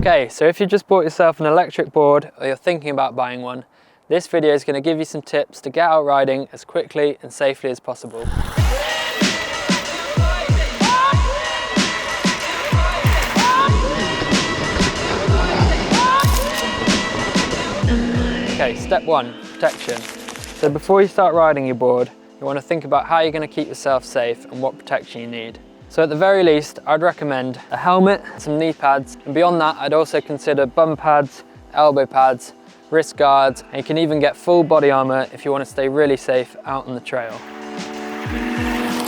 Okay, so if you just bought yourself an electric board or you're thinking about buying one, this video is going to give you some tips to get out riding as quickly and safely as possible. Okay, step one, protection. So before you start riding your board, you want to think about how you're going to keep yourself safe and what protection you need. So at the very least, I'd recommend a helmet, some knee pads, and beyond that, I'd also consider bum pads, elbow pads, wrist guards, and you can even get full body armor if you want to stay really safe out on the trail.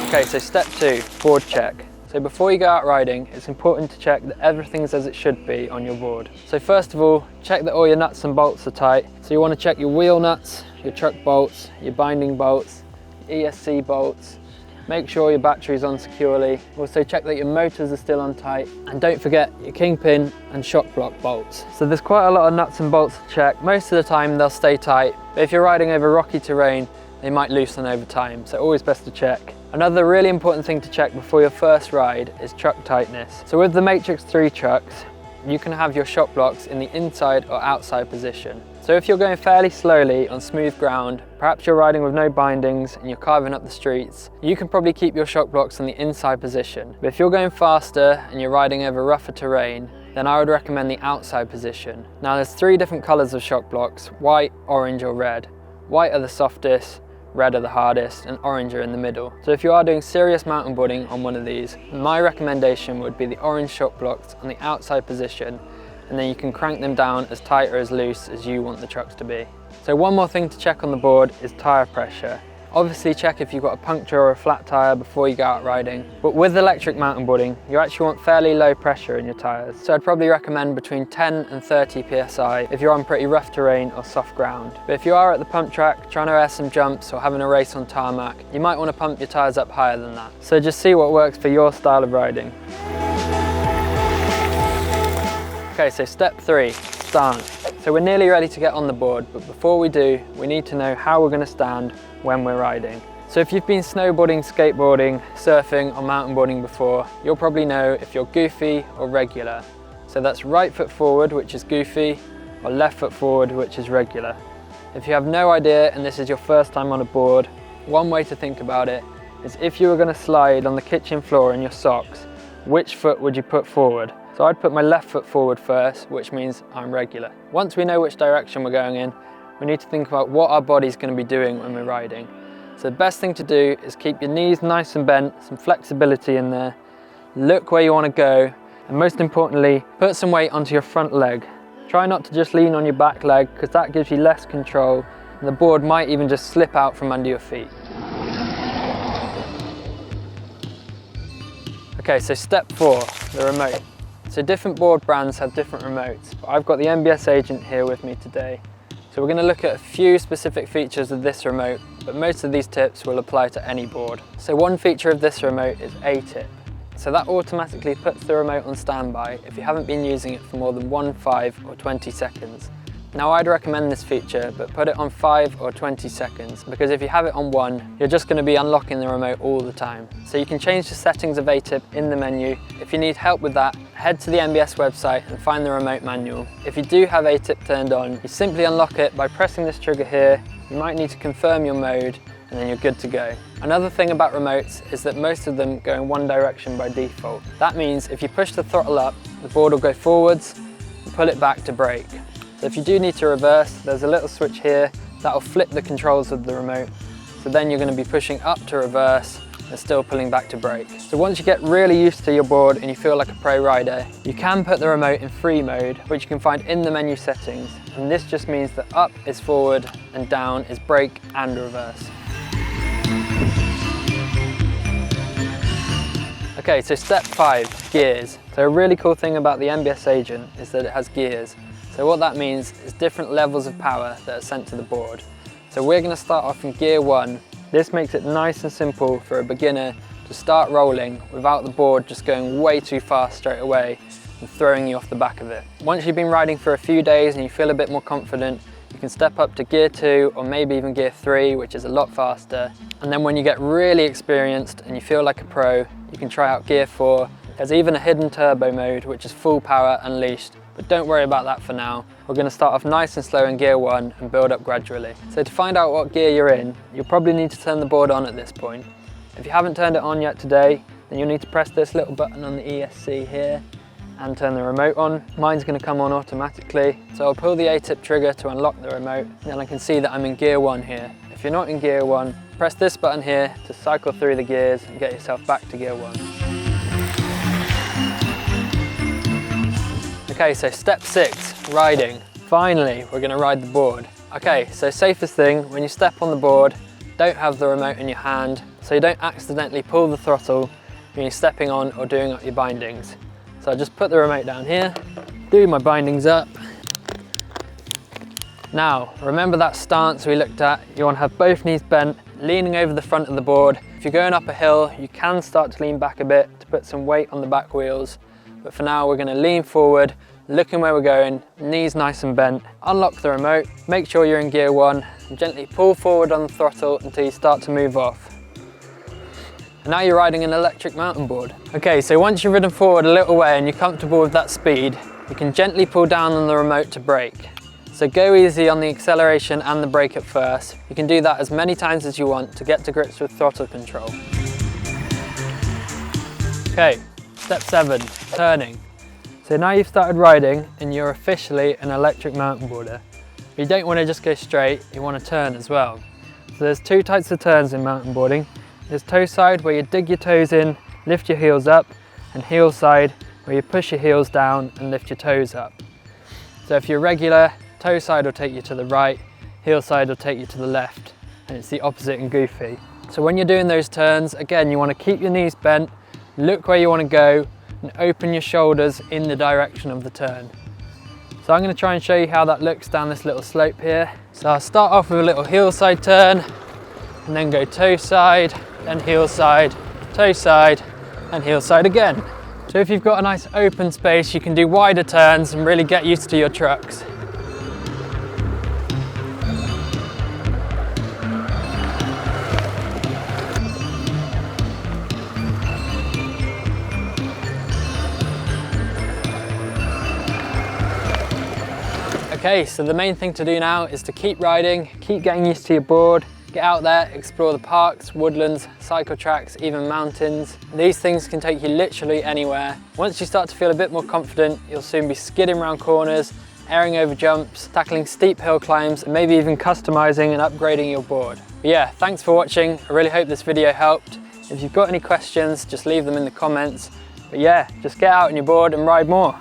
Okay, so step two, board check. So before you go out riding, it's important to check that everything's as it should be on your board. So first of all, check that all your nuts and bolts are tight. So you want to check your wheel nuts, your truck bolts, your binding bolts, ESC bolts. Make sure your battery's on securely. Also check that your motors are still on tight. And don't forget your kingpin and shock block bolts. So there's quite a lot of nuts and bolts to check. Most of the time they'll stay tight, but if you're riding over rocky terrain, they might loosen over time, so always best to check. Another really important thing to check before your first ride is truck tightness. So with the Matrix 3 trucks, you can have your shock blocks in the inside or outside position. So if you're going fairly slowly on smooth ground, perhaps you're riding with no bindings and you're carving up the streets, you can probably keep your shock blocks in the inside position. But if you're going faster and you're riding over rougher terrain, then I would recommend the outside position. Now there's 3 different colours of shock blocks: white, orange or red. White are the softest, red are the hardest, and orange are in the middle. So if you are doing serious mountain boarding on one of these, my recommendation would be the orange shock blocks on the outside position, and then you can crank them down as tight or as loose as you want the trucks to be. So one more thing to check on the board is tyre pressure. Obviously check if you've got a puncture or a flat tyre before you go out riding. But with electric mountain boarding, you actually want fairly low pressure in your tyres. So I'd probably recommend between 10 and 30 PSI if you're on pretty rough terrain or soft ground. But if you are at the pump track, trying to air some jumps or having a race on tarmac, you might want to pump your tyres up higher than that. So just see what works for your style of riding. Okay, so step 3, stance. So we're nearly ready to get on the board, but before we do, we need to know how we're going to stand when we're riding. So if you've been snowboarding, skateboarding, surfing or mountain boarding before, you'll probably know if you're goofy or regular. So that's right foot forward, which is goofy, or left foot forward, which is regular. If you have no idea and this is your first time on a board, one way to think about it is if you were going to slide on the kitchen floor in your socks, which foot would you put forward? So I'd put my left foot forward first, which means I'm regular. Once we know which direction we're going in, we need to think about what our body's going to be doing when we're riding. So the best thing to do is keep your knees nice and bent, some flexibility in there, look where you want to go, and most importantly, put some weight onto your front leg. Try not to just lean on your back leg, because that gives you less control, and the board might even just slip out from under your feet. Okay, so step 4, the remote. So different board brands have different remotes, but I've got the MBS Agent here with me today. So we're going to look at a few specific features of this remote, but most of these tips will apply to any board. So one feature of this remote is A-tip. So that automatically puts the remote on standby if you haven't been using it for more than 1, 5 or 20 seconds. Now I'd recommend this feature, but put it on 5 or 20 seconds, because if you have it on 1, you're just going to be unlocking the remote all the time. So you can change the settings of A-tip in the menu. If you need help with that, head to the MBS website and find the remote manual. If you do have A-tip turned on, you simply unlock it by pressing this trigger here. You might need to confirm your mode, and then you're good to go. Another thing about remotes is that most of them go in one direction by default. That means if you push the throttle up, the board will go forwards and pull it back to brake. So if you do need to reverse, there's a little switch here that will flip the controls of the remote. So then you're going to be pushing up to reverse and still pulling back to brake. So once you get really used to your board and you feel like a pro rider, you can put the remote in free mode, which you can find in the menu settings. And this just means that up is forward and down is brake and reverse. Okay, so step 5, gears. So a really cool thing about the MBS Agent is that it has gears. So what that means is different levels of power that are sent to the board. So we're going to start off in gear 1. This makes it nice and simple for a beginner to start rolling without the board just going way too fast straight away and throwing you off the back of it. Once you've been riding for a few days and you feel a bit more confident, you can step up to gear 2 or maybe even gear 3, which is a lot faster. And then when you get really experienced and you feel like a pro, you can try out gear 4. There's even a hidden turbo mode, which is full power unleashed, but don't worry about that for now. We're going to start off nice and slow in gear 1 and build up gradually. So to find out what gear you're in, you'll probably need to turn the board on at this point. If you haven't turned it on yet today, then you'll need to press this little button on the ESC here and turn the remote on. Mine's going to come on automatically, so I'll pull the A-tip trigger to unlock the remote, and then I can see that I'm in gear 1 here. If you're not in gear 1, press this button here to cycle through the gears and get yourself back to gear 1. Okay, so step 6, riding. Finally, we're going to ride the board. Okay, so safest thing, when you step on the board, don't have the remote in your hand, so you don't accidentally pull the throttle when you're stepping on or doing up your bindings. So I just put the remote down here, do my bindings up. Now, remember that stance we looked at? You want to have both knees bent, leaning over the front of the board. If you're going up a hill, you can start to lean back a bit to put some weight on the back wheels. But for now, we're going to lean forward, looking where we're going, knees nice and bent. Unlock the remote, make sure you're in gear 1, and gently pull forward on the throttle until you start to move off. And now you're riding an electric mountain board. Okay, so once you've ridden forward a little way and you're comfortable with that speed, you can gently pull down on the remote to brake. So go easy on the acceleration and the brake at first. You can do that as many times as you want to get to grips with throttle control. Okay, step 7, turning. So now you've started riding and you're officially an electric mountain boarder. But you don't want to just go straight, you want to turn as well. So there's 2 types of turns in mountain boarding. There's toe side, where you dig your toes in, lift your heels up, and heel side, where you push your heels down and lift your toes up. So if you're regular, toe side will take you to the right, heel side will take you to the left, and it's the opposite in goofy. So when you're doing those turns, again, you want to keep your knees bent, look where you want to go, and open your shoulders in the direction of the turn. So I'm going to try and show you how that looks down this little slope here. So I'll start off with a little heel side turn, and then go toe side, then heel side, toe side, and heel side again. So if you've got a nice open space, you can do wider turns and really get used to your trucks. Okay, so the main thing to do now is to keep riding, keep getting used to your board, get out there, explore the parks, woodlands, cycle tracks, even mountains. These things can take you literally anywhere. Once you start to feel a bit more confident, you'll soon be skidding around corners, airing over jumps, tackling steep hill climbs, and maybe even customizing and upgrading your board. But yeah, thanks for watching. I really hope this video helped. If you've got any questions, just leave them in the comments. But yeah, just get out on your board and ride more.